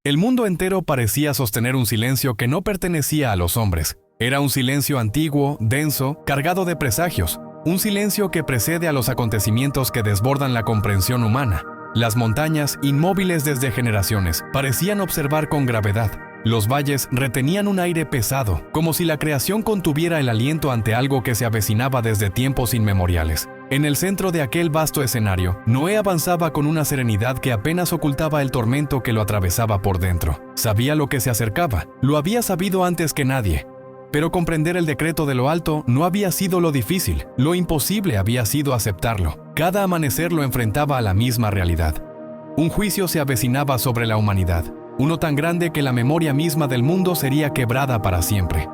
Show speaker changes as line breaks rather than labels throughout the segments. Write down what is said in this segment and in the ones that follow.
El mundo entero parecía sostener un silencio que no pertenecía a los hombres. Era un silencio antiguo, denso, cargado de presagios, un silencio que precede a los acontecimientos que desbordan la comprensión humana. Las montañas, inmóviles desde generaciones, parecían observar con gravedad. Los valles retenían un aire pesado, como si la creación contuviera el aliento ante algo que se avecinaba desde tiempos inmemoriales. En el centro de aquel vasto escenario, Noé avanzaba con una serenidad que apenas ocultaba el tormento que lo atravesaba por dentro. Sabía lo que se acercaba, lo había sabido antes que nadie. Pero comprender el decreto de lo alto no había sido lo difícil, lo imposible había sido aceptarlo. Cada amanecer lo enfrentaba a la misma realidad. Un juicio se avecinaba sobre la humanidad, uno tan grande que la memoria misma del mundo sería quebrada para siempre.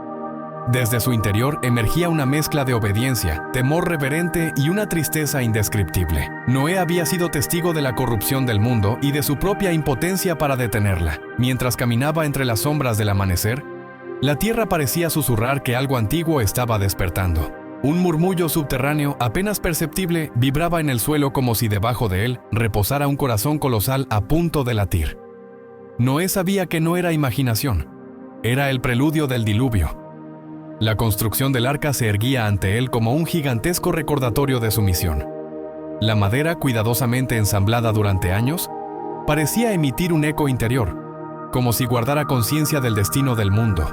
Desde su interior emergía una mezcla de obediencia, temor reverente y una tristeza indescriptible. Noé había sido testigo de la corrupción del mundo y de su propia impotencia para detenerla. Mientras caminaba entre las sombras del amanecer, la tierra parecía susurrar que algo antiguo estaba despertando. Un murmullo subterráneo apenas perceptible vibraba en el suelo como si debajo de él reposara un corazón colosal a punto de latir. Noé sabía que no era imaginación, era el preludio del diluvio. La construcción del arca se erguía ante él como un gigantesco recordatorio de su misión. La madera, cuidadosamente ensamblada durante años, parecía emitir un eco interior, como si guardara conciencia del destino del mundo.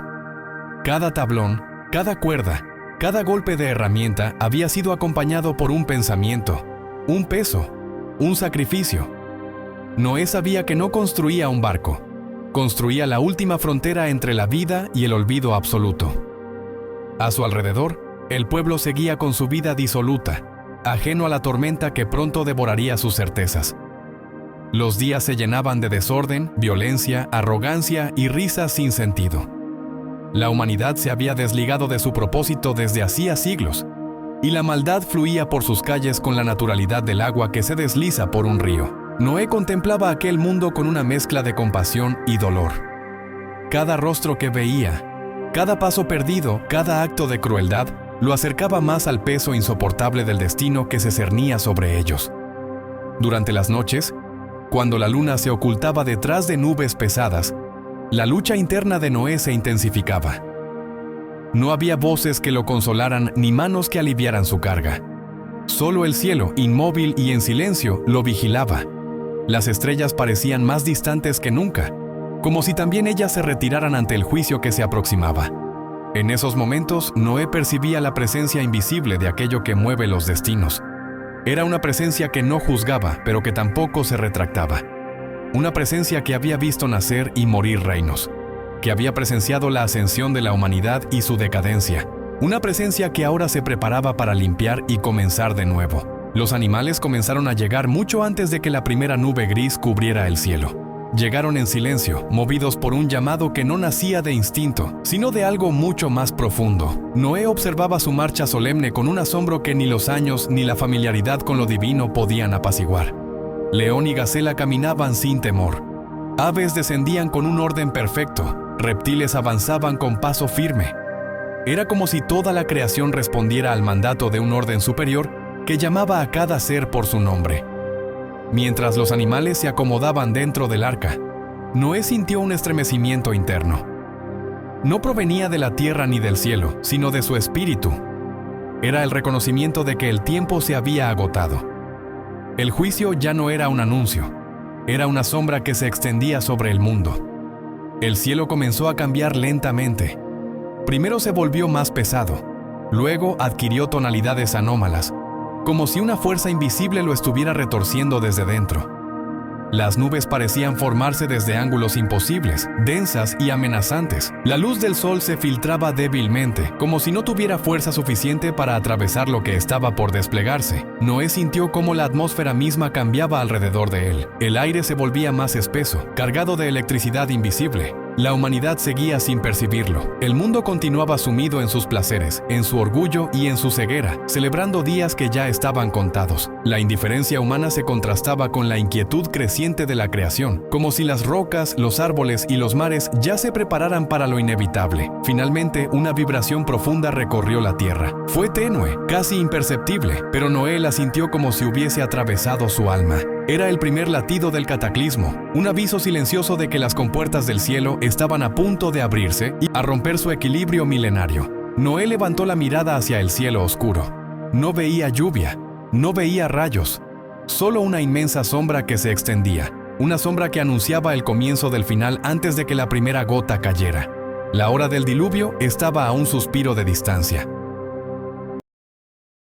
Cada tablón, cada cuerda, cada golpe de herramienta había sido acompañado por un pensamiento, un peso, un sacrificio. Noé sabía que no construía un barco, construía la última frontera entre la vida y el olvido absoluto. A su alrededor, el pueblo seguía con su vida disoluta, ajeno a la tormenta que pronto devoraría sus certezas. Los días se llenaban de desorden, violencia, arrogancia y risas sin sentido. La humanidad se había desligado de su propósito desde hacía siglos, y la maldad fluía por sus calles con la naturalidad del agua que se desliza por un río. Noé contemplaba aquel mundo con una mezcla de compasión y dolor. Cada rostro que veía, cada paso perdido, cada acto de crueldad, lo acercaba más al peso insoportable del destino que se cernía sobre ellos. Durante las noches, cuando la luna se ocultaba detrás de nubes pesadas, la lucha interna de Noé se intensificaba. No había voces que lo consolaran ni manos que aliviaran su carga. Solo el cielo, inmóvil y en silencio, lo vigilaba. Las estrellas parecían más distantes que nunca, como si también ellas se retiraran ante el juicio que se aproximaba. En esos momentos, Noé percibía la presencia invisible de aquello que mueve los destinos. Era una presencia que no juzgaba, pero que tampoco se retractaba. Una presencia que había visto nacer y morir reinos, que había presenciado la ascensión de la humanidad y su decadencia. Una presencia que ahora se preparaba para limpiar y comenzar de nuevo. Los animales comenzaron a llegar mucho antes de que la primera nube gris cubriera el cielo. Llegaron en silencio, movidos por un llamado que no nacía de instinto, sino de algo mucho más profundo. Noé observaba su marcha solemne con un asombro que ni los años ni la familiaridad con lo divino podían apaciguar. León y gacela caminaban sin temor. Aves descendían con un orden perfecto, reptiles avanzaban con paso firme. Era como si toda la creación respondiera al mandato de un orden superior que llamaba a cada ser por su nombre. Mientras los animales se acomodaban dentro del arca, Noé sintió un estremecimiento interno. No provenía de la tierra ni del cielo, sino de su espíritu. Era el reconocimiento de que el tiempo se había agotado. El juicio ya no era un anuncio, era una sombra que se extendía sobre el mundo. El cielo comenzó a cambiar lentamente. Primero se volvió más pesado, luego adquirió tonalidades anómalas, como si una fuerza invisible lo estuviera retorciendo desde dentro. Las nubes parecían formarse desde ángulos imposibles, densas y amenazantes. La luz del sol se filtraba débilmente, como si no tuviera fuerza suficiente para atravesar lo que estaba por desplegarse. Noé sintió cómo la atmósfera misma cambiaba alrededor de él. El aire se volvía más espeso, cargado de electricidad invisible. La humanidad seguía sin percibirlo. El mundo continuaba sumido en sus placeres, en su orgullo y en su ceguera, celebrando días que ya estaban contados. La indiferencia humana se contrastaba con la inquietud creciente de la creación, como si las rocas, los árboles y los mares ya se prepararan para lo inevitable. Finalmente, una vibración profunda recorrió la tierra. Fue tenue, casi imperceptible, pero Noé la sintió como si hubiese atravesado su alma. Era el primer latido del cataclismo, un aviso silencioso de que las compuertas del cielo estaban a punto de abrirse y a romper su equilibrio milenario. Noé levantó la mirada hacia el cielo oscuro. No veía lluvia. No veía rayos, solo una inmensa sombra que se extendía, una sombra que anunciaba el comienzo del final antes de que la primera gota cayera. La hora del diluvio estaba a un suspiro de distancia.